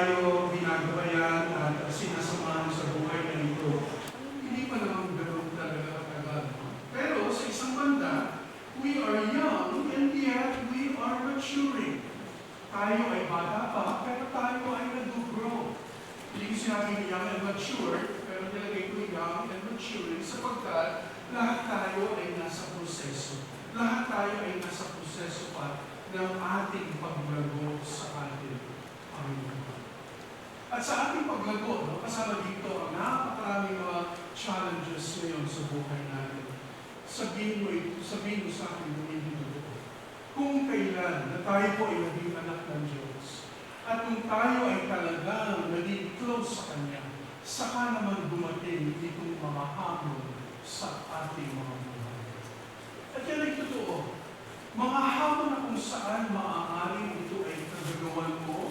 tayo ginagabayan at sinasamahan sa buhay na ito. Hindi pa naman ganoon talaga katagal. Pero sa isang banda, we are young and yet we are maturing. Tayo ay bata pa, pero tayo ay nag-grow. Hindi ko sinabing young and mature, pero nilagay ko young and maturing sapagkat lahat tayo ay nasa proseso. Lahat tayo ay nasa proseso pa ng ating paglago sa ating Panginoon. At sa ating paglago, kasama dito ang napakaraming mga challenges ngayon sa buhay natin. Sabihin mo sa akin kung hindi totoo. Kung kailan na tayo po ay naging anak ng Diyos, at kung tayo ay talagang naging close sa Kanya, saka naman dumating itong mga hamon sa ating mga buhay. At yan ay totoo. Mga hamon na kung saan maaaring ito ay kagagawan mo,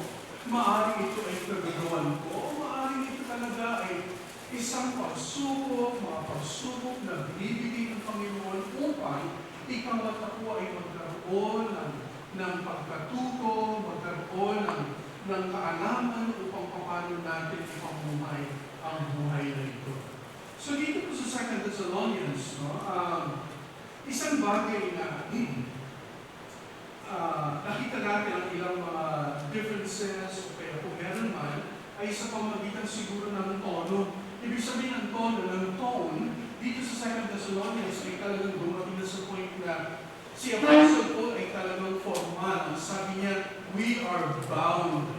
maaaring ito ay kagagawan ko, maaaring ito talaga ay isang pagsubok, mga pagsubok na binibigay ng Panginoon upang ikaw at ako ay magkaroon ng pagkatuto, magkaroon ng kaalaman upang paano natin ipamuhay ang buhay na ito. So dito po sa 2 Thessalonians, isang bagay na nakita natin ang ilang mga differences o kaya kung meron man, ay sa pamamagitan siguro ng tono. Ibig sabihin ng tono, dito sa 2 Thessalonians ay talagang dumating na sa point na si Apostle Paul ay talagang formal. Sabi niya, we are bound.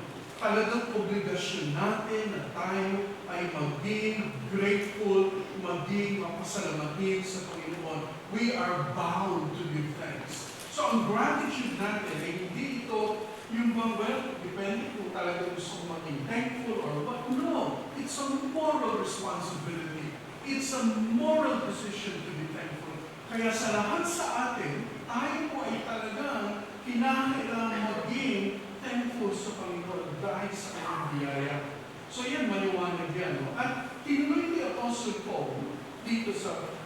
Talagang obligasyon natin na tayo ay maging grateful, maging mapasalamatin sa Panginoon. We are bound to give thanks. So ang gratitude natin ay hindi ito yung bang, well, depende kung talaga gusto kong maging thankful or what. No, it's a moral responsibility. It's a moral decision to be thankful. Kaya sa lahat sa atin, tayo po ay talagang kinakailangan maging thankful sa Panginoon dahil sa kanyang biyaya. So yan, maliwanag yan. No? At tinuloy ni Apostle Paul dito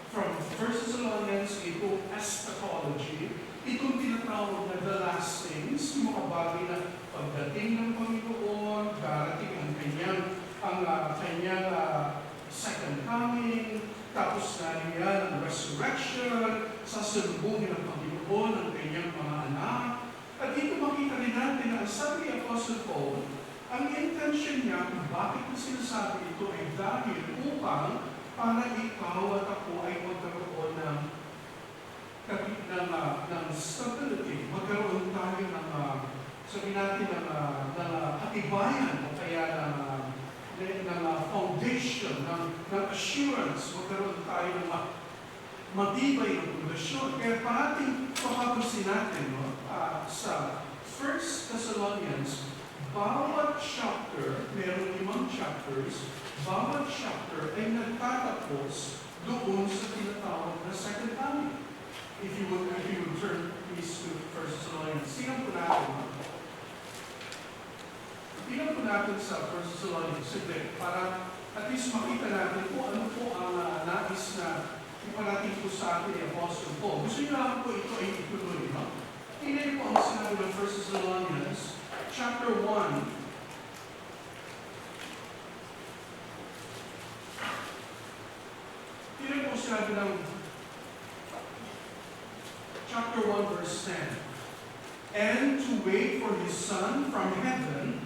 from 1 Thessalonians ito eschatology, itong tinatawag na the last things, yung mga bagay na pagdating ng Panginoon, darating ang kanyang second coming, tapos na yan ang resurrection, sasalubungin ng Panginoon ang kanyang mga anak. At dito makita rin natin na ang sabi ni Apostle Paul, ang intention niya kung bakit na sinasabi ito ay dahil upang para ikaw at ako ay magkaroon ng stability, magkaroon tayo ng, sabihin natin, ng katibayan o kaya ng foundation, ng assurance, magkaroon tayo ng matibay na pundasyon. Kaya parating papapansin natin sa 1 Thessalonians, bawat chapter, meron 5 chapters, bawat chapter ay nagtatapos doon sa tinatawag na second coming. If you would turn please to 1 Thessalonians. Tingnan po natin sa 1 Thessalonians para at least makita natin kung ano po ang nais na iparating po sa atin ni Apostle Paul. Gusto niyo lang po ito ay ituloy, no? Tingnan po ang sinabi ng 1 Thessalonians, chapter 1. Tingnan po ang sinabi ng chapter 1, verse 10. And to wait for His Son from heaven,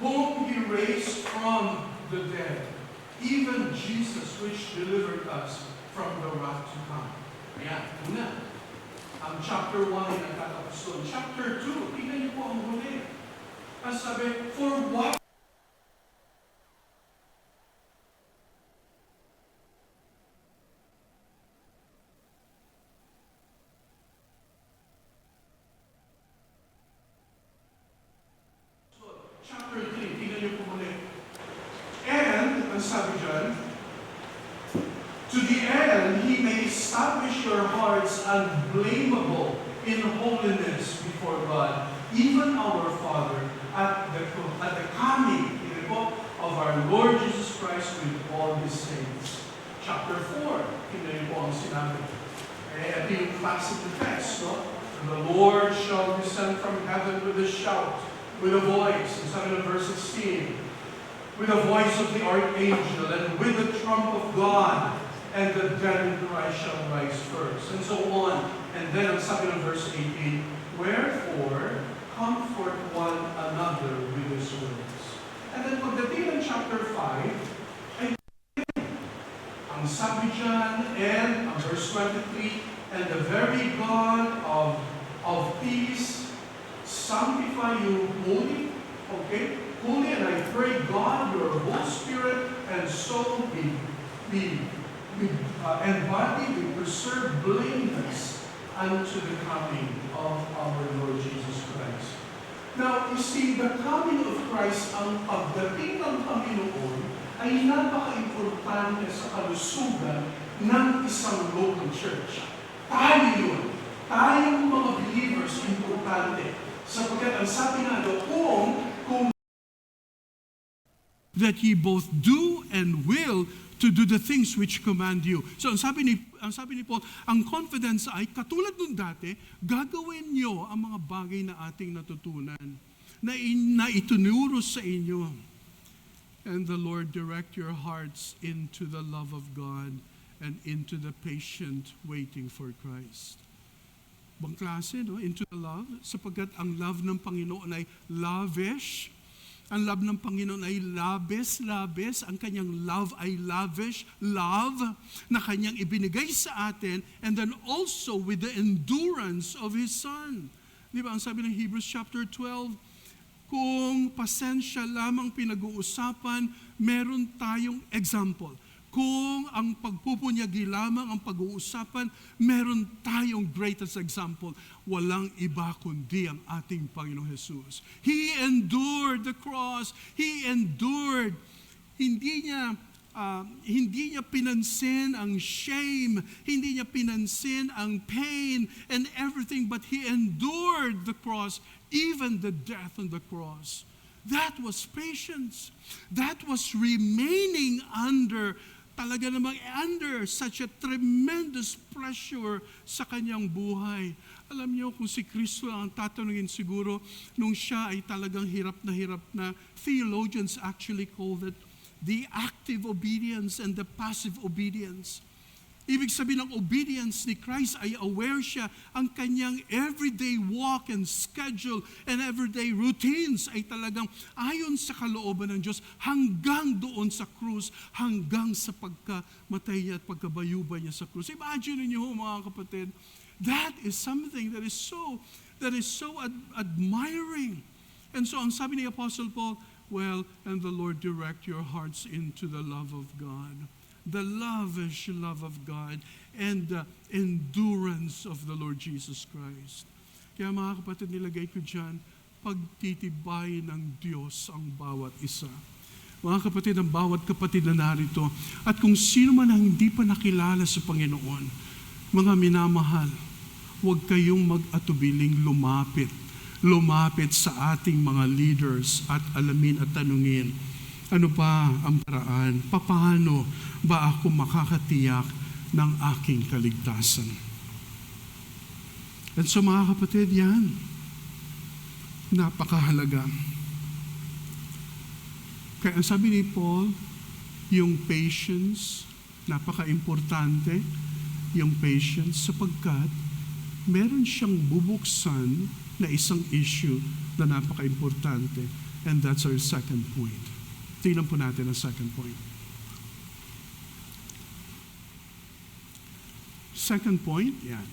whom He raised from the dead, even Jesus, which delivered us from the wrath to come. Ayan, una. Ang chapter 1 ay nagtatapos doon. Chapter 2, tingnan niyo po ang huli. Ang sabi, for what sabi dyan, to the end, He may establish your hearts unblameable in holiness before God, even our Father, at the coming of our Lord Jesus Christ with all His saints. Chapter 4, tingnan po ang sinabi. Ito yung classic text, no? The Lord shall descend from heaven with a shout, with a voice, and sabi ng verse 16, with the voice of the archangel, and with the trump of God, and the dead in Christ shall rise first, and so on. And then, ang sabi ng verse 18, wherefore, comfort one another with his words. And then, pagdating ng chapter 5, ay ang sabi dyan, and ang verse 23, and the very God of peace sanctify you wholly, okay? Holy, and I pray God, your whole spirit and soul and body be preserved blameless unto the coming of our Lord Jesus Christ. Now, you see, the coming of Christ, ang pagdating ng Panginoon, ay napaka-importante sa kalusugan ng isang local church. Tayo yun. Tayong mga believers, importante. Sapagkat ang sabi nga doon, kung that ye both do and will to do the things which command you. So ang sabi ni Paul, ang confidence ay katulad nung dati, gagawin niyo ang mga bagay na ating natutunan, na itunuro sa inyo. And the Lord direct your hearts into the love of God and into the patient waiting for Christ. Bang klase, no? Into the love, sapagkat ang love ng Panginoon ay lavish. Ang love ng Panginoon ay labis. Ang kanyang love ay lavish love na kanyang ibinigay sa atin, and then also with the endurance of His Son. Di ba? Ang sabi ng Hebrews chapter 12, kung pasensya lamang pinag-uusapan, meron tayong example. Kung ang pagpupunyagi lamang ang pag-uusapan, meron tayong greatest example. Walang iba kundi ang ating Panginoong Jesus. He endured the cross. He endured. Hindi niya pinansin ang shame. Hindi niya pinansin ang pain and everything, but He endured the cross, even the death on the cross. That was patience. That was remaining under such a tremendous pressure sa kanyang buhay. Alam niyo, kung si Kristo ang tatanungin siguro, nung siya ay talagang hirap na, theologians actually call that the active obedience and the passive obedience. Ibig sabihin ng obedience ni Christ ay aware siya ang kanyang everyday walk and schedule and everyday routines ay talagang ayon sa kalooban ng Diyos hanggang doon sa krus, hanggang sa pagkamatay niya at pagkabayubay niya sa krus. Imagine niyo mga kapatid, that is something that is so admiring. And so ang sabi ni Apostle Paul, well, and the Lord direct your hearts into the love of God. The lavish love of God and the endurance of the Lord Jesus Christ. Kaya mga kapatid, nilagay ko dyan, pagtitibayin ng Diyos ang bawat isa. Mga kapatid, ang bawat kapatid na narito, at kung sino man ang hindi pa nakilala sa Panginoon, mga minamahal, huwag kayong mag-atubiling lumapit sa ating mga leaders at alamin at tanungin, ano ba ang paraan? Paano ba ako makakatiyak ng aking kaligtasan? At so mga kapatid, yan. Napakahalaga. Kaya ang sabi ni Paul, yung patience, napaka-importante, yung patience, sapagkat meron siyang bubuksan na isang issue na napaka-importante. And that's our second point. Tingnan po natin ang second point. Second point, yan.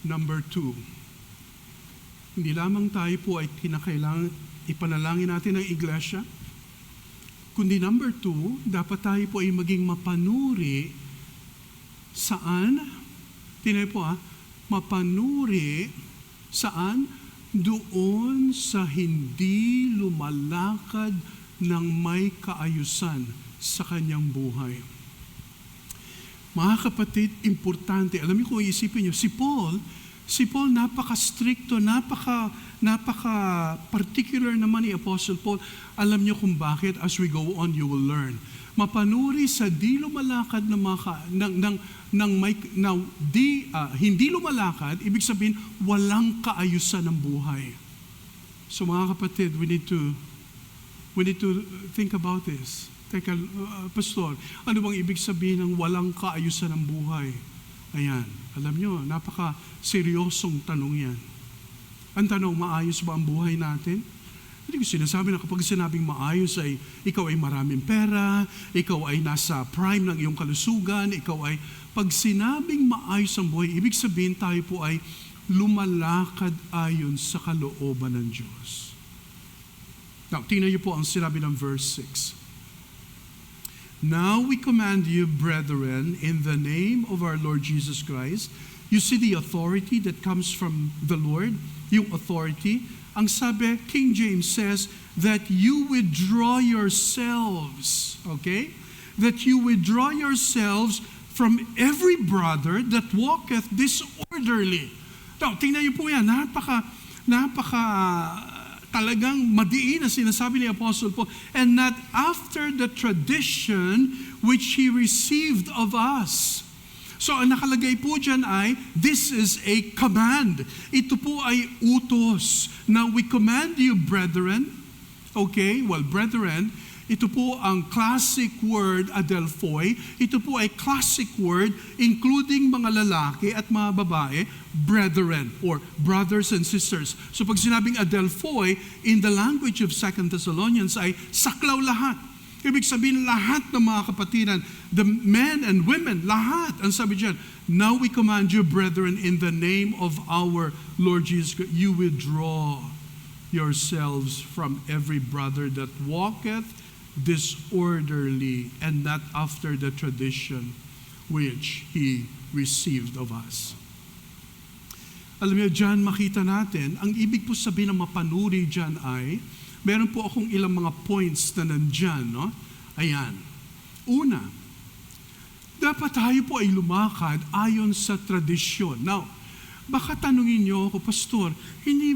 Number 2. Hindi lamang tayo po ay kinakailangan ipanalangin natin ang iglesia, kundi number 2, dapat tayo po ay maging mapanuri saan? Tingnan po mapanuri saan? Doon sa hindi lumalakad ng may kaayusan sa kanyang buhay. Mga kapatid, importante. Alam niyo kung iisipin niyo, si Paul napaka-stricto, napaka-particular naman ni Apostle Paul. Alam niyo kung bakit? As we go on, you will learn. Mapanuri sa di lumalakad na hindi lumalakad, ibig sabihin, walang kaayusan ng buhay. So mga kapatid, we need to think about this. Teka, Pastor, ano bang ibig sabihin ng walang kaayusan ng buhay? Ayan, alam nyo, napaka-seryosong tanong yan. Ang tanong, maayos ba ang buhay natin? Hindi ko sinasabi na kapag sinabing maayos ay ikaw ay maraming pera, ikaw ay nasa prime ng iyong kalusugan, pag sinabing maayos ang buhay, ibig sabihin tayo po ay lumalakad ayon sa kalooban ng Diyos. Now, tingnan niyo po ang sinabi ng verse 6. Now we command you, brethren, in the name of our Lord Jesus Christ. You see the authority that comes from the Lord, yung authority. Ang sabi, King James says, that you withdraw yourselves, okay? That you withdraw yourselves from every brother that walketh disorderly. Now, tingnan niyo po yan, napaka talagang madiin na sinasabi ni Apostle Paul, and not after the tradition which he received of us. So, ang nakalagay po dyan ay, this is a command. Ito po ay utos. Now, we command you, brethren. Okay, well, brethren, ito po ang classic word, adelphoi. Ito po ay classic word, including mga lalaki at mga babae, brethren, or brothers and sisters. So, pag sinabing adelphoi, in the language of 2 Thessalonians ay saklaw lahat. Ibig sabihin lahat ng mga kapatiran, the men and women, lahat. Ang sabi dyan, now we command you, brethren, in the name of our Lord Jesus Christ, you withdraw yourselves from every brother that walketh disorderly and not after the tradition which he received of us. Alam niyo, dyan makita natin, ang ibig po sabihin ng mapanuri dyan ay, meron po akong ilang mga points na nandyan, no? Ayan. Una, dapat tayo po ay lumakad ayon sa tradisyon. Now, baka tanungin niyo ako, Pastor, hindi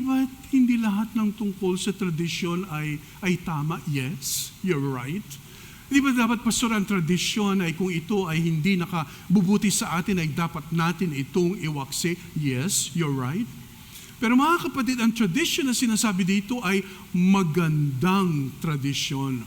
lahat ng tungkol sa tradisyon ay tama? Yes, you're right. Hindi ba dapat, Pastor, ang tradisyon ay kung ito ay hindi nakabubuti sa atin ay dapat natin itong iwaksi? Yes, you're right. Pero mga kapatid, ang tradisyon na sinasabi dito ay magandang tradisyon.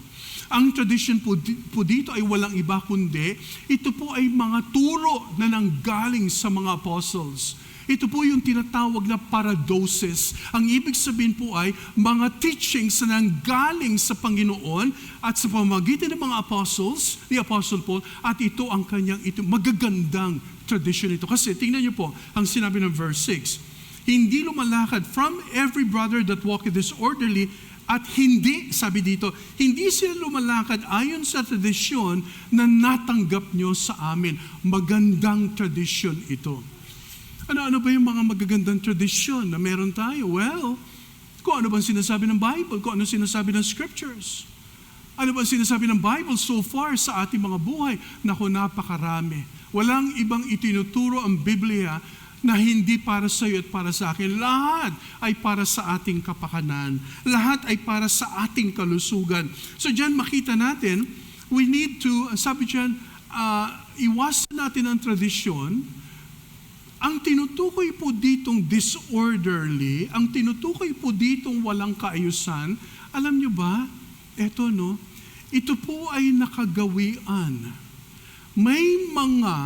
Ang tradisyon po dito ay walang iba kundi, ito po ay mga turo na nanggaling sa mga apostles. Ito po yung tinatawag na paradoses. Ang ibig sabihin po ay mga teachings na nanggaling sa Panginoon at sa pamamagitan ng mga apostles, ni Apostle Paul, at ito ang kanyang magagandang tradisyon ito. Kasi tingnan niyo po ang sinabi ng verse 6. Hindi lumalakad from every brother that walketh disorderly, at hindi, sabi dito, hindi sila lumalakad ayon sa tradisyon na natanggap nyo sa amin. Magandang tradisyon ito. Ano ba yung mga magagandang tradisyon na meron tayo? Well, kung ano bang sinasabi ng Bible, kung ano sinasabi ng Scriptures. Ano bang sinasabi ng Bible so far sa ating mga buhay? Naku, napakarami. Walang ibang itinuturo ang Biblia na hindi para sa iyo at para sa akin. Lahat ay para sa ating kapakanan. Lahat ay para sa ating kalusugan. So dyan makita natin, we need to, sabi dyan, iwasan natin ang tradisyon. Ang tinutukoy po ditong disorderly, ang tinutukoy po ditong walang kaayusan, alam nyo ba, ito po ay nakagawian. May mga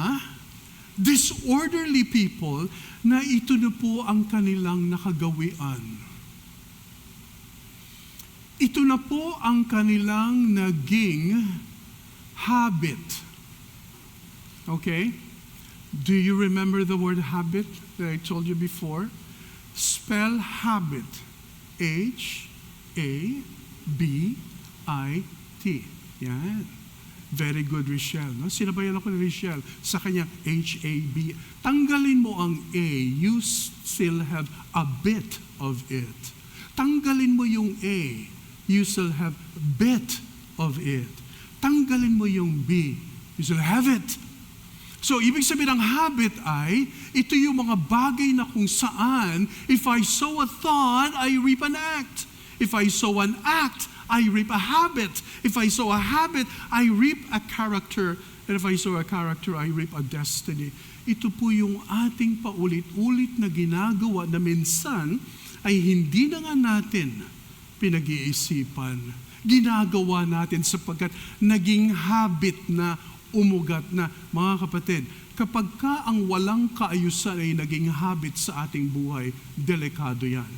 disorderly people na ito na po ang kanilang nakagawian. Ito na po ang kanilang naging habit. Okay? Do you remember the word habit that I told you before? Spell habit. H-A-B-I-T. Yan. Very good, Richelle. No? Sinabayan ako ni Richelle sa kanya H-A-B. Tanggalin mo ang A. You still have a bit of it. Tanggalin mo yung A. You still have bit of it. Tanggalin mo yung B. You still have it. So, ibig sabihin ng habit ay, ito yung mga bagay na kung saan, if I sow a thought, I reap an act. If I sow an act, I reap a habit. If I sow a habit, I reap a character. And if I sow a character, I reap a destiny. Ito po yung ating paulit-ulit na ginagawa na minsan ay hindi na nga natin pinag-iisipan. Ginagawa natin sapagkat naging habit na, umugat na. Mga kapatid, kapag ka ang walang kaayusan ay naging habit sa ating buhay, delikado yan.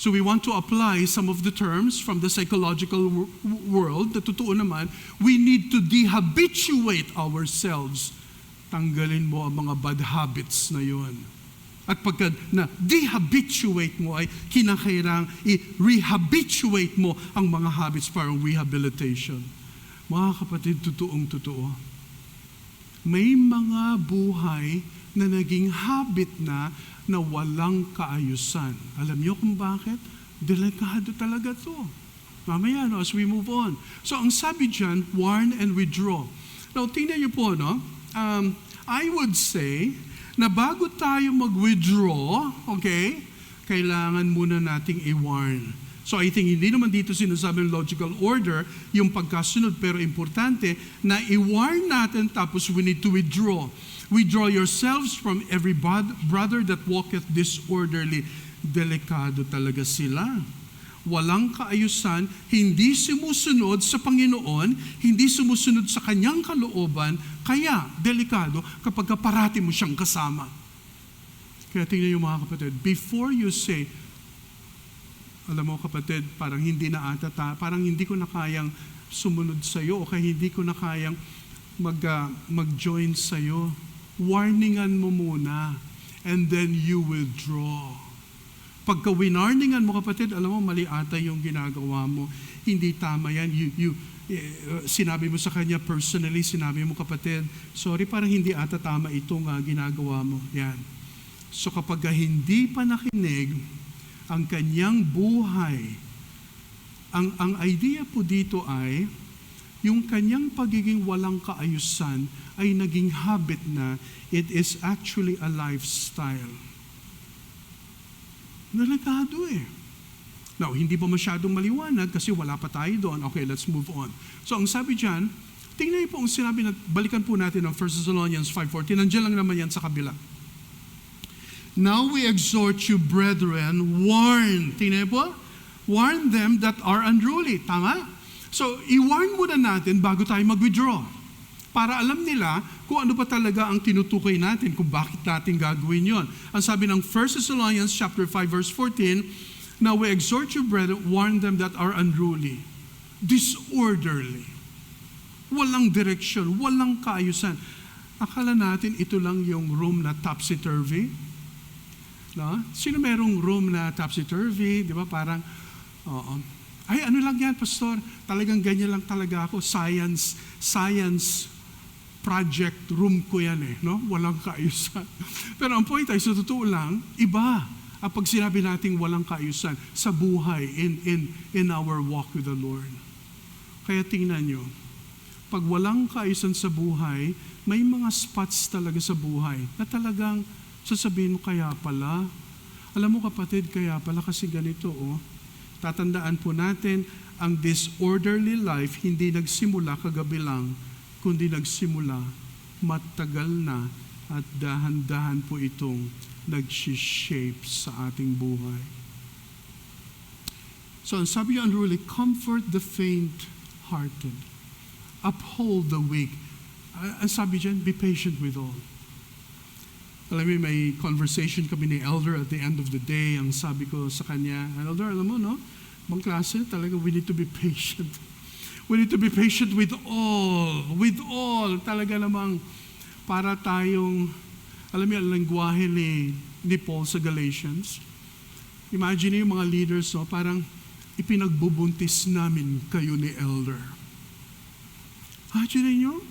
So we want to apply some of the terms from the psychological world na totoo naman, we need to dehabituate ourselves. Tanggalin mo ang mga bad habits na yun. At pagka na dehabituate mo ay kinakailangang i-rehabituate mo ang mga habits para rehabilitation. Mga kapatid, totoong-totoo. May mga buhay na naging habit na walang kaayusan. Alam niyo kung bakit? Delikado talaga to. Mamaya, no, as we move on. So, ang sabi dyan, warn and withdraw. Now, tingnan niyo po, no? I would say na bago tayo mag-withdraw, okay, kailangan muna nating i-warn. So, I think hindi naman dito sinasabi ng logical order yung pagkasunod, pero importante na i-warn natin tapos we need to withdraw. Withdraw yourselves from every brother that walketh disorderly. Delikado talaga sila. Walang kaayusan, hindi sumusunod sa Panginoon, hindi sumusunod sa kanyang kalooban, kaya delikado kapag parati mo siyang kasama. Kaya tingnan niyo mga kapatid, before you say, alam mo kapatid, parang hindi na parang hindi ko na kayang sumunod sa iyo o kaya hindi ko na kayang mag-join sa iyo. Warningan mo muna and then you withdraw. Pagka winarningan mo kapatid, alam mo mali ata yung ginagawa mo. Hindi tama yan. Sinabi mo sa kanya personally, sinabi mo kapatid, sorry parang hindi ata tama itong ginagawa mo. Yan. So kapag hindi pa nakinig ang kanyang buhay, ang idea po dito ay yung kanyang pagiging walang kaayusan ay naging habit na, it is actually a lifestyle. Delikado eh. Now, hindi pa masyadong maliwanag kasi wala pa tayo doon. Okay, let's move on. So, ang sabi dyan, tingnan niyo po ang sinabi na, balikan po natin ng 1 Thessalonians 5:14. Nandiyan lang naman yan sa kabila. Now we exhort you, brethren, warn. Tingnan niyo po? Warn them that are unruly. Tama? So, i-warn muna natin bago tayo mag-withdraw. Para alam nila kung ano pa talaga ang tinutukoy natin, kung bakit natin gagawin yon. Ang sabi ng 1 Thessalonians chapter 5 verse 14, now we exhort you, brethren, warn them that are unruly, disorderly, walang direksyon, walang kaayusan. Akala natin ito lang yung room na topsy-turvy. No? Sino merong room na topsy-turvy? Di ba? Parang, ay, ano lang yan, pastor? Talagang ganyan lang talaga ako. Science project room ko yan eh. No? Walang kaayusan. Pero ang point ay, sa totoo lang, iba ang pag sinabi nating walang kaayusan sa buhay in our walk with the Lord. Kaya tingnan nyo, pag walang kaayusan sa buhay, may mga spots talaga sa buhay na talagang sasabihin mo, kaya pala. Alam mo kapatid, kaya pala kasi ganito, tatandaan po natin, ang disorderly life hindi nagsimula kagabi lang, kundi nagsimula matagal na at dahan-dahan po itong nag-shape sa ating buhay. So ang sabi niya, unruly, comfort the faint-hearted, uphold the weak. Ang sabi dyan, be patient with all. Alam mo, may conversation kami ni Elder at the end of the day. Ang sabi ko sa kanya, Elder, alam mo, no? Mga klase, talaga, we need to be patient. We need to be patient with all. With all. Talaga namang para tayong, alam mo, ang lengguwahe ni Paul sa Galatians. Imagine yung mga leaders, no? Parang ipinagbubuntis namin kayo ni Elder. Imagine nyo?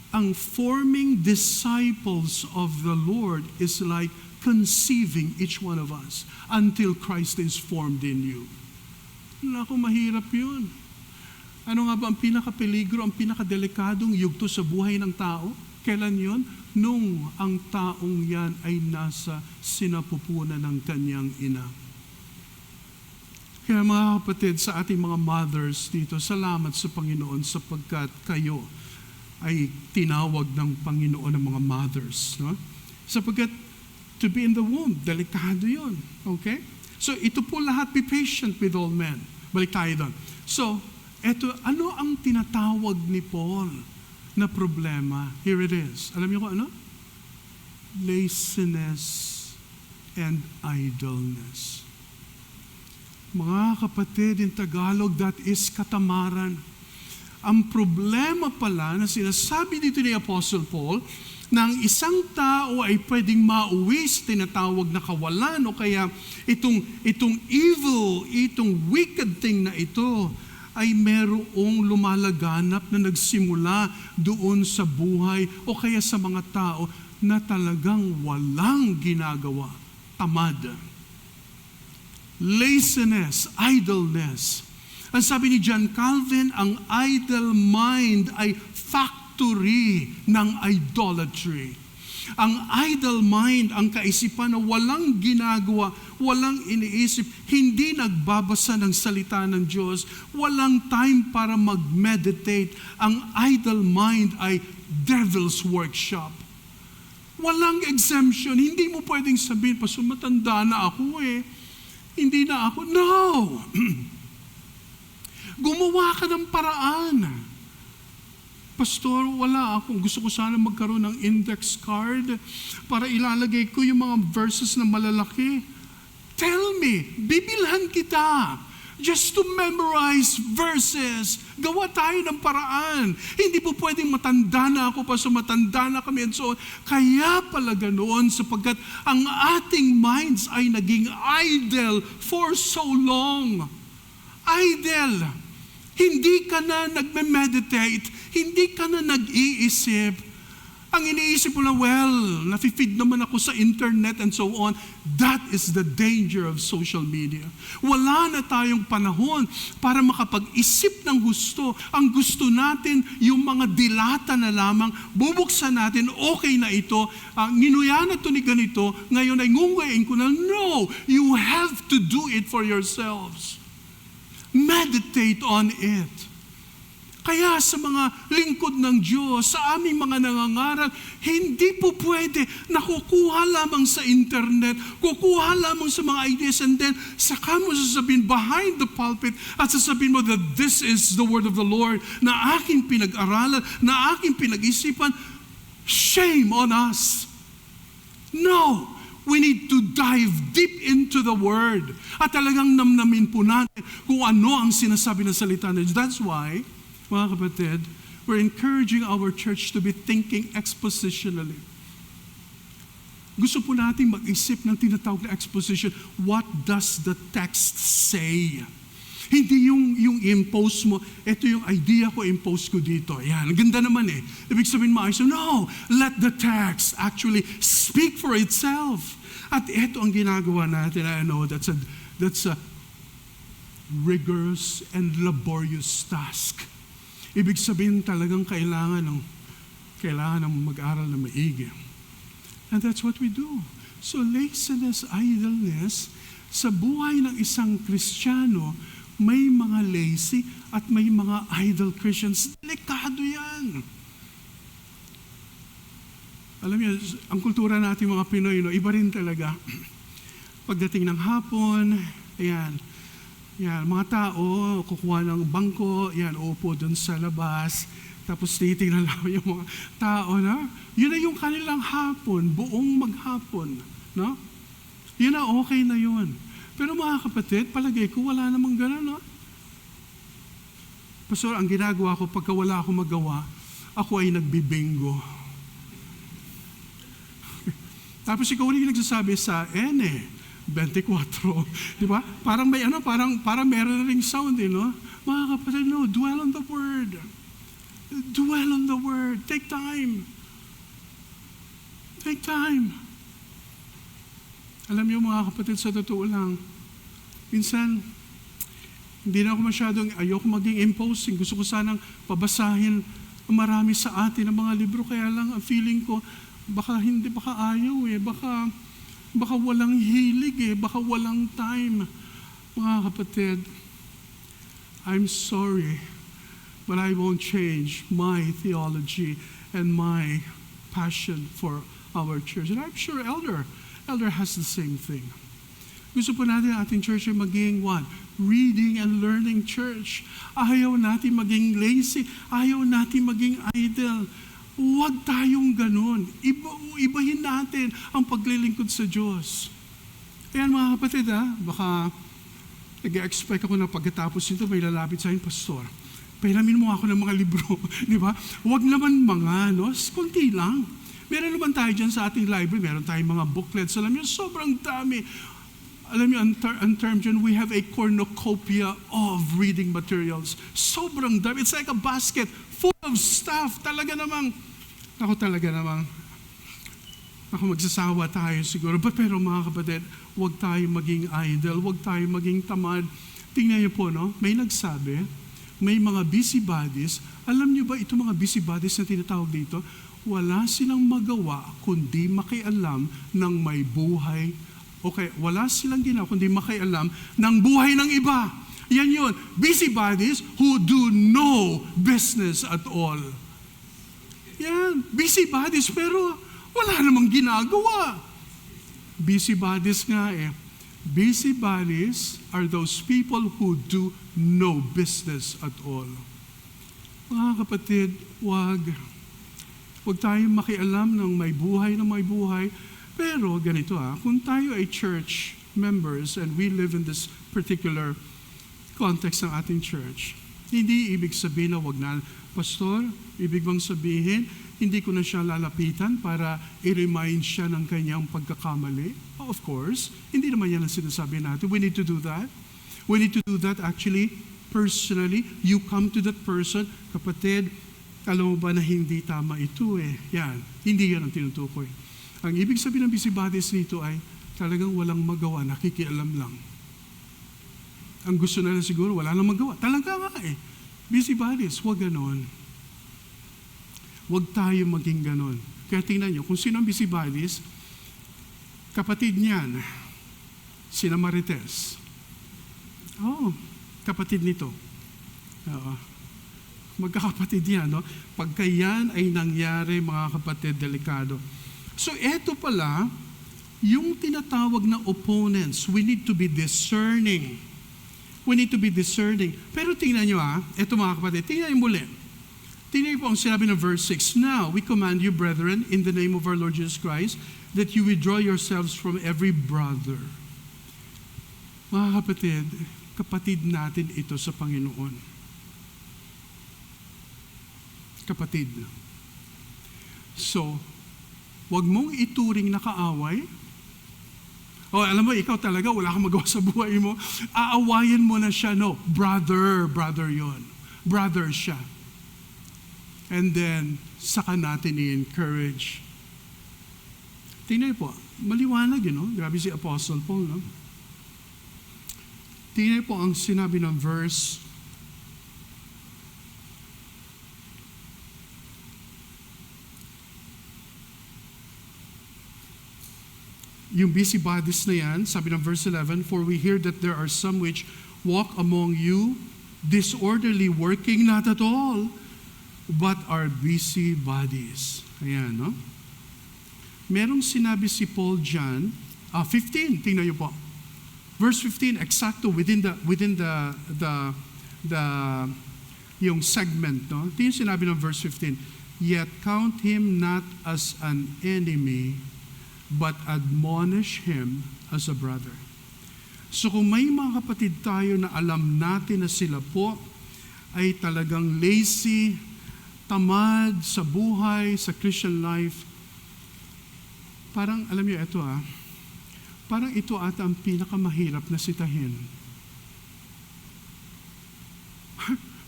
Ang forming disciples of the Lord is like conceiving each one of us until Christ is formed in you. Naku, mahirap yun. Ano nga ba ang pinaka-peligro, ang pinaka-delikadong yugto sa buhay ng tao? Kailan yun? Nung ang taong yan ay nasa sinapupunan ng kanyang ina. Kaya mga kapatid, sa ating mga mothers dito, salamat sa Panginoon sapagkat kayo ay tinawag ng Panginoon ng mga mothers. No? Sapagkat to be in the womb, delikado yun. Okay? So ito po lahat, be patient with all men. Balik tayo doon. So, ano ang tinatawag ni Paul na problema? Here it is. Alam niyo kung ano? Laziness and idleness. Mga kapatid, in Tagalog, that is katamaran. Ang problema pala na sinasabi dito ni Apostle Paul, na ang isang tao ay pwedeng mauwi sa tinatawag na kawalan o kaya itong evil, itong wicked thing na ito ay merong lumalaganap na nagsimula doon sa buhay o kaya sa mga tao na talagang walang ginagawa. Tamad. Laziness, idleness. Ang sabi ni John Calvin, ang idle mind ay factory ng idolatry. Ang idle mind, ang kaisipan na walang ginagawa, walang iniisip, hindi nagbabasa ng salita ng Diyos, walang time para mag-meditate. Ang idle mind ay devil's workshop. Walang exemption. Hindi mo pwedeng sabihin, Pastor, matanda na ako Hindi na ako. No! Gumawa ka ng paraan. Pastor, wala akong. Gusto ko sana magkaroon ng index card para ilalagay ko yung mga verses na malalaki. Tell me, bibilhan kita. Just to memorize verses. Gawa tayo ng paraan. Hindi po pwedeng matanda na ako, Pastor, matanda na kami. And so, kaya pala ganoon sapagkat ang ating minds ay naging idle for so long. Idle. Hindi ka na nagme-meditate. Hindi ka na nag-iisip. Ang iniisip mo na, well, nafe-feed naman ako sa internet and so on. That is the danger of social media. Wala na tayong panahon para makapag-isip ng husto. Ang gusto natin, yung mga dilata na lamang, bubuksan natin, okay na ito. Nginuya na ito ni ganito, ngayon ay ngunguyain ko na. No, you have to do it for yourselves. Meditate on it. Kaya sa mga lingkod ng Diyos, sa aming mga nangangaral, hindi po pwede na kukuha lamang sa internet, kukuha lamang sa mga ideas, and then saka mo sasabihin behind the pulpit at sasabihin mo that this is the word of the Lord na aking pinag-aralan, na aking pinag-isipan. Shame on us. No! We need to dive deep into the Word. At talagang namnamin po natin kung ano ang sinasabi ng salita ng Diyos. That's why, mga kapatid, we're encouraging our church to be thinking expositionally. Gusto po natin mag-isip ng tinatawag na exposition. What does the text say? Hindi yung impose mo, ito yung idea ko, impose ko dito. Yan, ganda naman Ibig sabihin maayos. No, let the text actually speak for itself. At ito ang ginagawa natin. I know that's a rigorous and laborious task. Ibig sabihin talagang kailangan ng mag-aral na maigi. And that's what we do. So laziness, idleness, sa buhay ng isang Kristiyano, may mga lazy at may mga idle Christians. Delikado yan. Alam niyo, ang kultura natin mga Pinoy, iba rin talaga. Pagdating ng hapon, mga tao, kukuha ng bangko, uupo dun sa labas, tapos titignan lang yung mga tao, yun na yung kanilang hapon, buong maghapon. No? Yun na, okay na yun. Pero mga kapatid, palagay ko, wala namang gano'n. Pastor, ang ginagawa ko, pagka wala akong magawa, ako ay nagbibingo. Tapos ikaw ulit yung nagsasabi sa 24. Di ba? Parang may parang meron na ring sound, no? Mga kapatid, no, dwell on the Word. Dwell on the Word. Take time. Take time. Alam niyo mga kapatid, sa totoo lang, minsan, hindi na ako masyadong, ayoko maging imposing. Gusto ko sanang pabasahin marami sa atin ng mga libro. Kaya lang, ang feeling ko, baka ayaw baka walang hilig baka walang time. Mga kapatid, I'm sorry, but I won't change my theology and my passion for our church. And I'm sure Elder has the same thing. Gusto po natin ating church ay maging what? Reading and learning church. Ayaw natin maging lazy. Ayaw natin maging idle. Huwag tayong ganun. Ibahin natin ang paglilingkod sa Diyos. Ayan mga kapatid, baka nag-expect ako na pagkatapos nito may lalapit sa akin, Pastor, pahilamin mo ako ng mga libro. Di ba? Huwag naman mga, konti lang. Meron naman tayo dyan sa ating library, meron tayong mga booklets. Alam niyo, sobrang dami. Alam niyo, ang term dyan, we have a cornucopia of reading materials. Sobrang dami. It's like a basket full of stuff. Talaga namang, magsasawa tayo siguro. Pero mga kapatid, huwag tayo maging idle, huwag tayo maging tamad. Tingnan niyo po, may nagsabi, may mga busybodies. Alam niyo ba, itong mga busybodies na tinatawag dito, wala silang magawa kundi makialam ng may buhay. Okay, wala silang ginawa kundi makialam ng buhay ng iba. Yan yun. Busybodies who do no business at all. Yan. Busybodies pero wala namang ginagawa. Busybodies nga eh. Busybodies are those people who do no business at all. Mga kapatid, wag tayong makialam ng may buhay na may buhay. Pero ganito kung tayo ay church members and we live in this particular context ng ating church, hindi ibig sabihin na wag na, Pastor, ibig bang sabihin, hindi ko na siya lalapitan para i-remind siya ng kanyang pagkakamali? Of course, hindi naman yan ang sinasabi natin. We need to do that. We need to do that actually, personally. You come to that person, kapatid, alam mo ba na hindi tama ito eh. Yan, hindi yan ang tinutukoy. Ang ibig sabihin ng busybodies nito ay talagang walang magawa, nakikialam lang. Ang gusto nila siguro, wala nang magawa. Talaga nga eh. Busybodies, huwag ganon. Huwag tayo maging ganon. Kaya tingnan nyo, kung sino ang busybodies, kapatid niyan, sina Marites. Kapatid nito. Magkakapatid yan, Pagka yan ay nangyari, mga kapatid, delikado. So, eto pala, yung tinatawag na opponents, we need to be discerning. We need to be discerning. Pero tingnan nyo eto mga kapatid, tingnan nyo muli. Tingnan nyo po ang sinabi ng verse 6. Now, we command you, brethren, in the name of our Lord Jesus Christ, that you withdraw yourselves from every brother. Mga kapatid, kapatid natin ito sa Panginoon. Kapatid. So, wag mong ituring na kaaway. Alam mo, ikaw talaga, wala kang magawa sa buhay mo. Aawayan mo na siya. No, brother yon. Brother siya. And then, saka natin i-encourage. Tingnan po, maliwanag yun, Grabe si Apostle Paul, Tingnan po ang sinabi ng verse yung busybodies na yan, sabi ng verse 11, for we hear that there are some which walk among you, disorderly, working not at all, but are busybodies. Ayan, Merong sinabi si Paul dyan, 15, tingnan niyo po. Verse 15, exacto, within the yung segment, Ito yung sinabi ng verse 15, yet count him not as an enemy, but admonish him as a brother. So kung may mga kapatid tayo na alam natin na sila po ay talagang lazy, tamad sa buhay, sa Christian life, parang, alam niyo ito parang ito ata ang pinakamahirap na sitahin.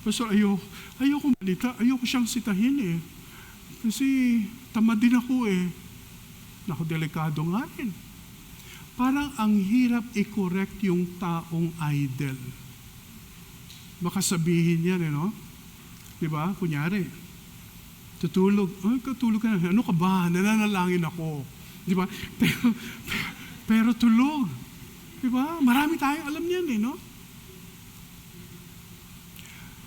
Pastor, ayoko malita, ayoko siyang sitahin Kasi tamad din ako Naku, delikado nga rin. Parang ang hirap i-correct yung taong idle. Baka sabihin yan, Diba? Kunyari, tutulog. Katulog ka na. Ano ka ba? Nananalangin ako. Diba? Pero tulog. Diba? Marami tayong alam niyan eh, no?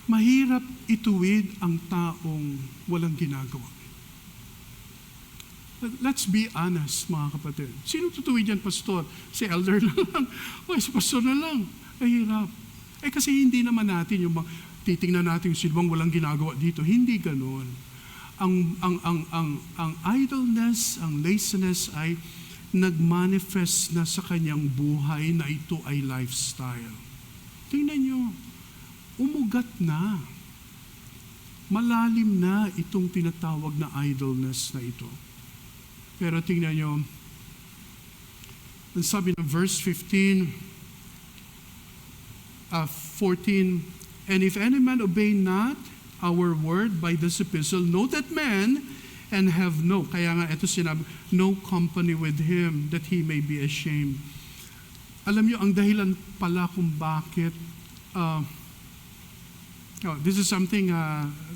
Mahirap ituwid ang taong walang ginagawa. Let's be honest, mga kapatid. Sino tutuwid yan, pastor? Si elder na lang. O si pastor na lang. Ay, hirap. Kasi hindi naman natin yung titingnan natin yung silbang walang ginagawa dito. Hindi ganun. Ang idleness, ang laziness ay nagmanifest na sa kanyang buhay na ito ay lifestyle. Tingnan nyo, umugat na. Malalim na itong tinatawag na idleness na ito. Pero tingnan nyo, ang sabi ng verse 14, and if any man obey not our word by this epistle, know that man and have kaya nga ito sinabi, no company with him, that he may be ashamed. Alam nyo, ang dahilan pala kung bakit, this is something,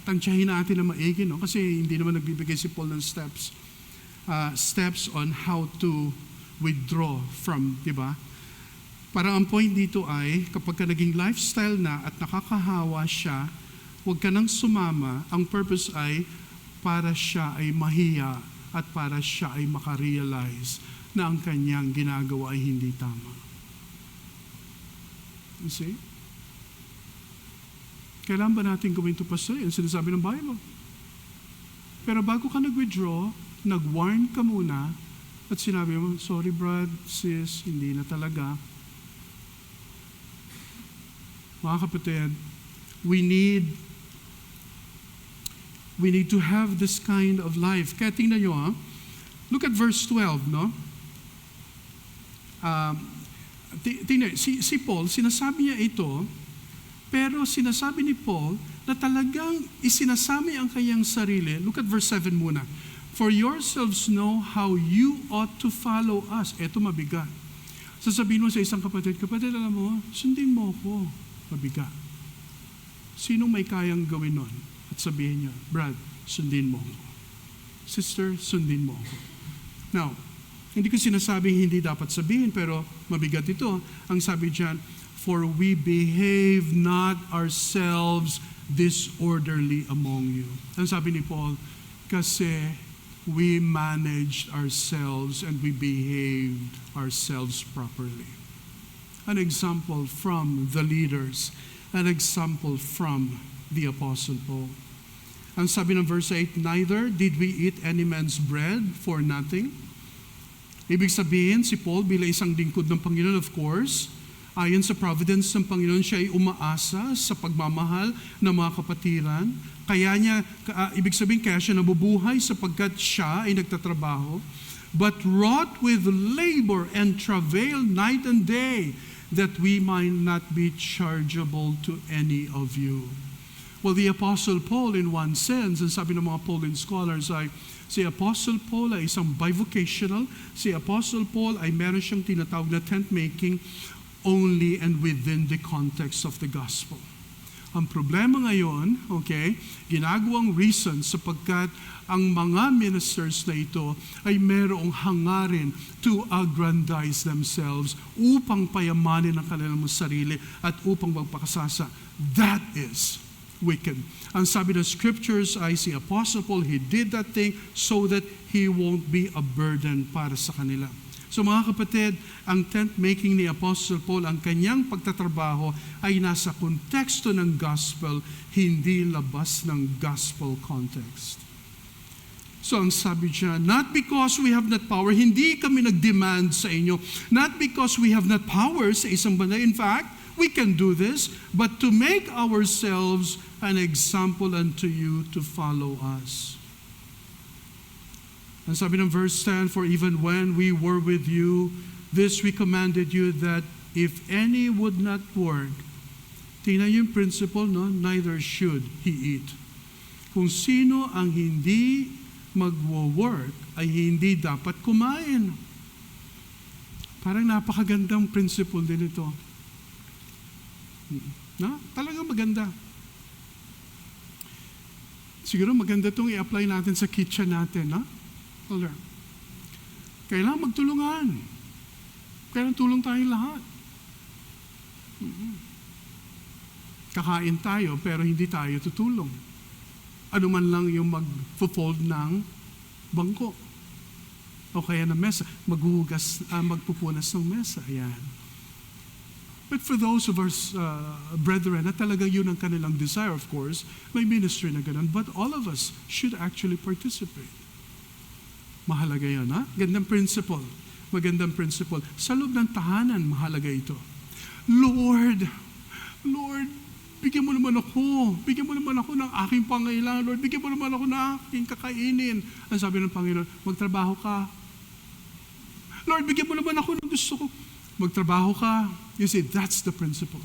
tansyahin natin na maigi, no? Kasi hindi naman nagbibigay si Paul ng steps on how to withdraw from, di ba? Parang ang point dito ay, kapag ka naging lifestyle na at nakakahawa siya, huwag ka nang sumama. Ang purpose ay para siya ay mahiya at para siya ay makarealize na ang kanyang ginagawa ay hindi tama. You see? Kailan ba natin gawin ito, pastor? Yan sinasabi ng Bible. Pero bago ka nag-withdraw, nag-warn ka muna at sinabi mo, sorry brad, sis, hindi na talaga. Mga kapatid, we need to have this kind of life. Kaya tingnan nyo, look at verse 12, no? Tingnan, si Paul, sinasabi niya ito, pero sinasabi ni Paul na talagang isinasami ang kanyang sarili. Look at verse 7 muna. For yourselves know how you ought to follow us. Ito mabigat. Sasabihin mo sa isang kapatid, alam mo, sundin mo ako. Mabigat. Sinong may kayang gawin nun? At sabihin niya, Brad, sundin mo ako. Sister, sundin mo ako. Now, hindi ko sinasabing hindi dapat sabihin, pero mabigat ito. Ang sabi diyan, for we behave not ourselves disorderly among you. Ang sabi ni Paul, kasi we managed ourselves and we behaved ourselves properly. An example from the leaders, an example from the Apostle Paul. Ang sabi ng verse 8, neither did we eat any man's bread for nothing. Ibig sabihin, si Paul bilang isang lingkod ng Panginoon, of course, ayon sa providence ng Panginoon, siya ay umaasa sa pagmamahal ng mga kapatiran. Kaya niya, ibig sabihin, kaya siya nabubuhay sapagkat siya ay nagtatrabaho. But wrought with labor and travail night and day, that we might not be chargeable to any of you. Well, the Apostle Paul, in one sense, and sabi ng mga Pauline scholars ay, si Apostle Paul ay isang bivocational, si Apostle Paul ay meron siyang tinatawag na tent making only and within the context of the gospel. Ang problema ngayon, ginagawang reason sapagkat ang mga ministers na ito ay merong hangarin to aggrandize themselves upang payamanin ang kanilang sarili at upang magpakasasa. That is wicked. Ang sabi ng scriptures ay si Apostle Paul, he did that thing so that he won't be a burden para sa kanila. So mga kapatid, ang tent making ni Apostle Paul, ang kanyang pagtatrabaho ay nasa konteksto ng gospel, hindi labas ng gospel context. So ang sabi diyan, not because we have not power, hindi kami nag-demand sa inyo, not because we have not power sa isang banda. In fact, we can do this, but to make ourselves an example unto you to follow us. Ang sabi ng verse 10, for even when we were with you, this we commanded you that if any would not work, tingnan yung principle, no? Neither should he eat. Kung sino ang hindi magwo-work, ay hindi dapat kumain. Parang napakagandang principle din ito. Na? Talagang maganda. Siguro maganda itong i-apply natin sa kitchen natin, no? Kailangan magtulungan. Kaya tulong tayong lahat. Kakain tayo, pero hindi tayo tutulong. Ano man lang yung mag-fold ng bangko. O kaya na mesa, magpupunas ng mesa. Ayan. But for those of our brethren, na talagang yun ang kanilang desire, of course, may ministry na ganun. But all of us should actually participate. Mahalaga yun, ha? Magandang principle. Sa loob ng tahanan, mahalaga ito. Lord, bigyan mo naman ako ng aking pangailangan. Lord, bigyan mo naman ako ng aking kakainin. Ang sabi ng Panginoon, magtrabaho ka. Lord, bigyan mo naman ako ng gusto ko. Magtrabaho ka. You see, that's the principle.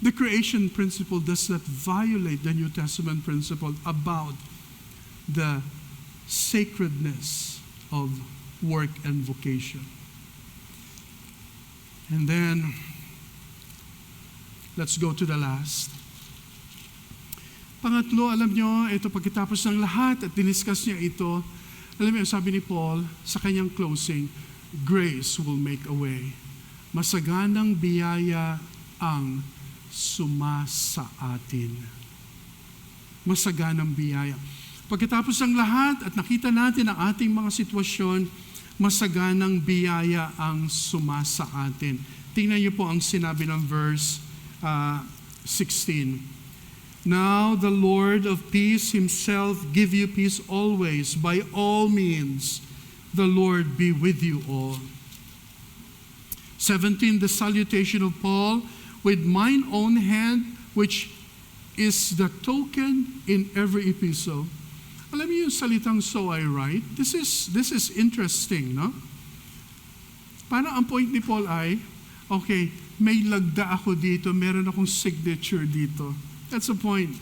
The creation principle does not violate the New Testament principle about the sacredness of work and vocation. And then, let's go to the last. Pangatlo, alam nyo, ito pagkatapos ng lahat at diniscuss niya ito, alam mo, sabi ni Paul sa kanyang closing, grace will make a way. Masaganang biyaya ang sumasa atin. Masaganang biyaya. Pagkatapos ng lahat at nakita natin ang ating mga sitwasyon, masaganang biyaya ang sumasa atin. Tingnan niyo po ang sinabi ng verse 16. Now the Lord of peace himself give you peace always. By all means, the Lord be with you all. 17, the salutation of Paul, with mine own hand, which is the token in every epistle. Alam niyo yung salitang so I write? This is interesting, no? Parang ang point ni Paul ay, okay, may lagda ako dito, meron akong signature dito. That's the point.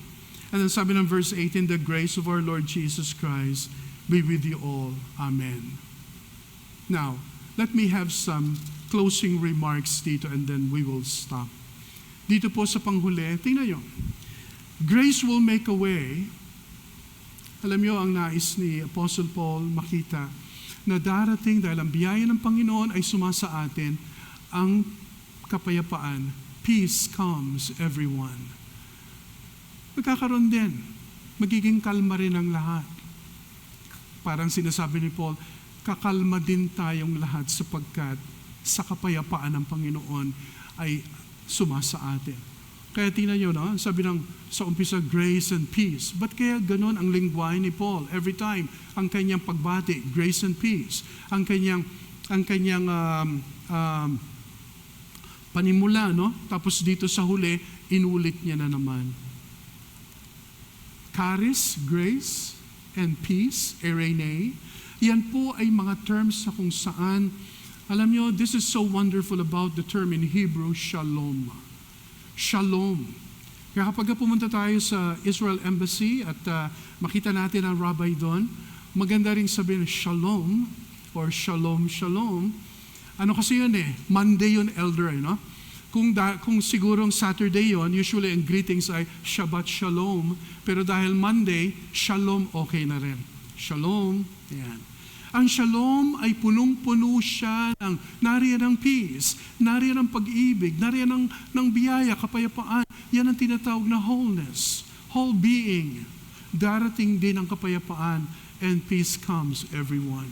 And then sabi ng verse 18, the grace of our Lord Jesus Christ be with you all. Amen. Now, let me have some closing remarks dito and then we will stop. Dito po sa panghuli, tingnan nyo. Grace will make a way. Alam nyo, ang nais ni Apostle Paul makita na darating dahil ang biyaya ng Panginoon ay sumasa atin, ang kapayapaan. Peace comes, everyone. Magkakaroon din. Magiging kalma rin ang lahat. Parang sinasabi ni Paul, kakalma din tayong lahat sapagkat sa kapayapaan ng Panginoon ay sumasa atin. Kaya tingnan nyo, no? Sabi ng sa umpisa, grace and peace. Ba't kaya ganun ang lingwahe ni Paul? Every time, ang kanyang pagbati, grace and peace. Ang kanyang panimula, no? Tapos dito sa huli, inulit niya na naman. Charis, grace, and peace, eirene. Yan po ay mga terms sa kung saan, alam nyo, this is so wonderful about the term in Hebrew, shalom. Shalom. Kaya kapag pumunta tayo sa Israel Embassy at makita natin ang rabbi doon, maganda rin sabihin shalom or shalom, shalom. Ano kasi yun Monday yun, elder, no? Kung sigurong Saturday yun, usually ang greetings ay Shabbat Shalom. Pero dahil Monday, Shalom okay na rin. Shalom. Ayan. Ang shalom ay punong-puno siya ng nariyan ng peace, nariyan ng pag-ibig, nariyan ng biyaya, kapayapaan. Yan ang tinatawag na wholeness, whole being. Darating din ang kapayapaan and peace comes, everyone.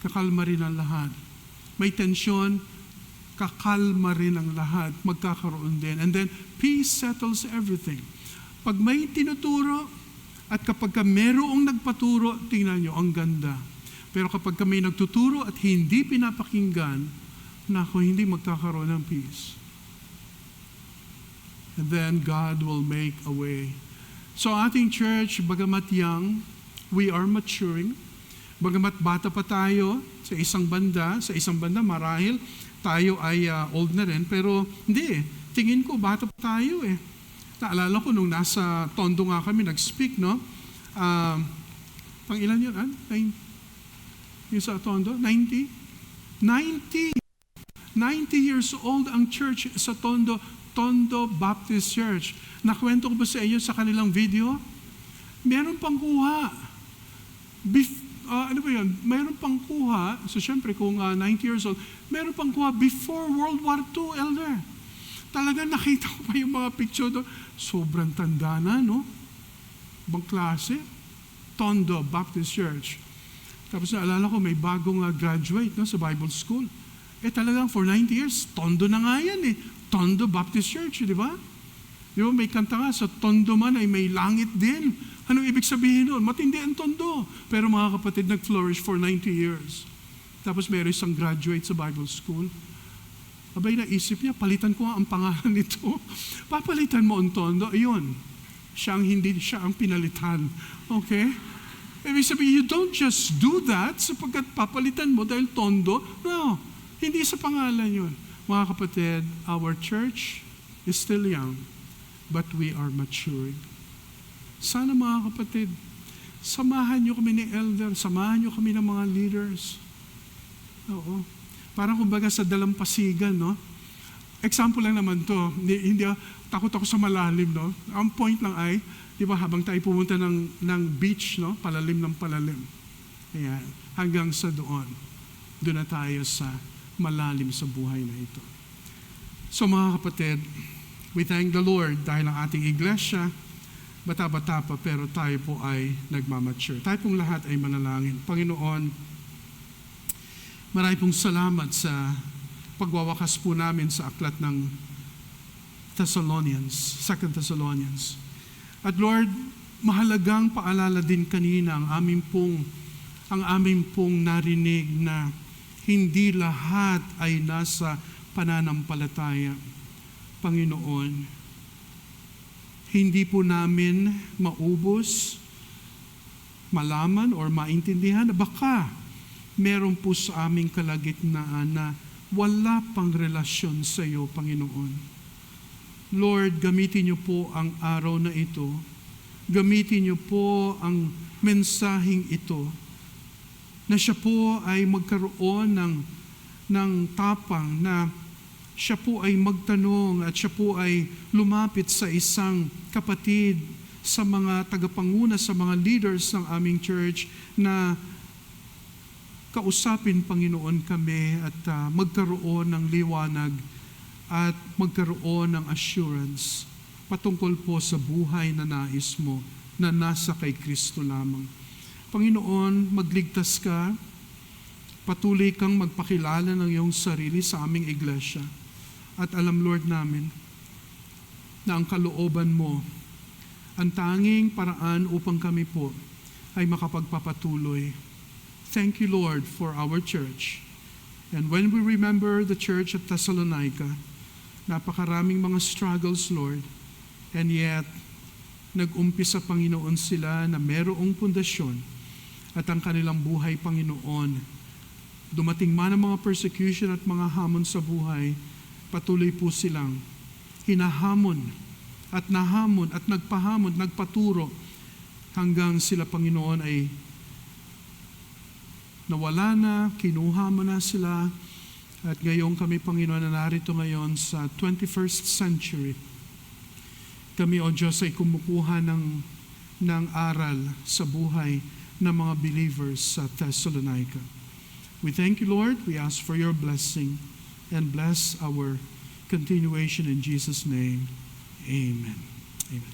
Kakalma rin ang lahat. May tensyon, kakalma rin ang lahat, magkakaroon din. And then, peace settles everything. Pag may tinuturo, at kapag merong nagpaturo, tingnan nyo, ang ganda. Pero kapag may nagtuturo at hindi pinapakinggan, hindi magkakaroon ng peace. And then God will make a way. So ating church, bagamat young, we are maturing. Bagamat bata pa tayo sa isang banda marahil tayo ay old na rin, pero hindi tingin ko bata pa tayo Naalala ko nung nasa Tondo nga kami nag-speak, no? Pang ilan yun? Yung sa Tondo? 90 years old ang church sa Tondo Baptist Church. Nakwento ko ba sa inyo sa kanilang video? Meron pang kuha. ano ba yun, mayroon pang kuha, so syempre kung 90 years old, mayroon pang kuha before World War II, elder. Talagang nakita ko pa yung mga picture doon. Sobrang tanda na, no? Ibang klase. Tondo Baptist Church. Tapos naalala ko, may bagong graduate no, sa Bible School. Talagang for 90 years, Tondo na nga yan eh. Tondo Baptist Church, di ba? Di ba, may kanta nga, sa Tondo man ay may langit din. Anong ibig sabihin nun? Matindi ang Tondo. Pero mga kapatid, nag-flourish for 90 years. Tapos mayroon isang graduate sa Bible School. Abay, naisip niya, palitan ko nga ang pangalan nito. Papalitan mo ang Tondo. Ayun, siya ang pinalitan. Okay? Ibig sabihin, you don't just do that sapagkat papalitan mo dahil Tondo. No, hindi sa pangalan yun. Mga kapatid, our church is still young, but we are maturing. Sana mga kapatid, samahan niyo kami ni elder, samahan niyo kami ng mga leaders. Oo. Parang kumbaga sa dalampasigan, no? Example lang naman to. Hindi takot ako sa malalim, no? Ang point lang ay, di ba, habang tayo pumunta ng beach, no? Palalim ng palalim. Ayan. Hanggang sa doon. Doon na tayo sa malalim sa buhay na ito. So mga kapatid, we thank the Lord dahil ang ating iglesia, bata-bata pa, pero tayo po ay nagmamature. Tayo pong lahat ay manalangin. Panginoon, marami pong salamat sa pagwawakas po namin sa aklat ng Thessalonians, 2 Thessalonians. At Lord, mahalagang paalala din kanina ang aming pong narinig na hindi lahat ay nasa pananampalataya. Panginoon, hindi po namin maubos, malaman or maintindihan na baka meron po sa aming kalagitnaan na wala pang relasyon sa iyo, Panginoon. Lord, gamitin niyo po ang araw na ito. Gamitin niyo po ang mensaheng ito na siya po ay magkaroon ng tapang na siya po ay magtanong at siya po ay lumapit sa isang kapatid, sa mga tagapanguna, sa mga leaders ng aming church na kausapin, Panginoon, kami at magkaroon ng liwanag at magkaroon ng assurance patungkol po sa buhay na nais mo na nasa kay Kristo lamang. Panginoon, magligtas ka, patuloy kang magpakilala ng iyong sarili sa aming iglesia. At alam, Lord, namin na ang kalooban mo, ang tanging paraan upang kami po ay makapagpapatuloy. Thank you, Lord, for our church. And when we remember the church at Thessalonica, napakaraming mga struggles, Lord, and yet, nag-umpisa, Panginoon, sila na merong pundasyon at ang kanilang buhay, Panginoon, dumating man ang mga persecution at mga hamon sa buhay, patuloy po silang hinahamon at nahamon at nagpahamon, nagpaturo hanggang sila, Panginoon, ay nawala na, kinuha mo na sila. At ngayon kami, Panginoon, na narito ngayon sa 21st century. Kami, O Diyos, ay kumukuha ng aral sa buhay ng mga believers sa Thessalonica. We thank you, Lord. We ask for your blessing and bless our continuation in Jesus' name. Amen.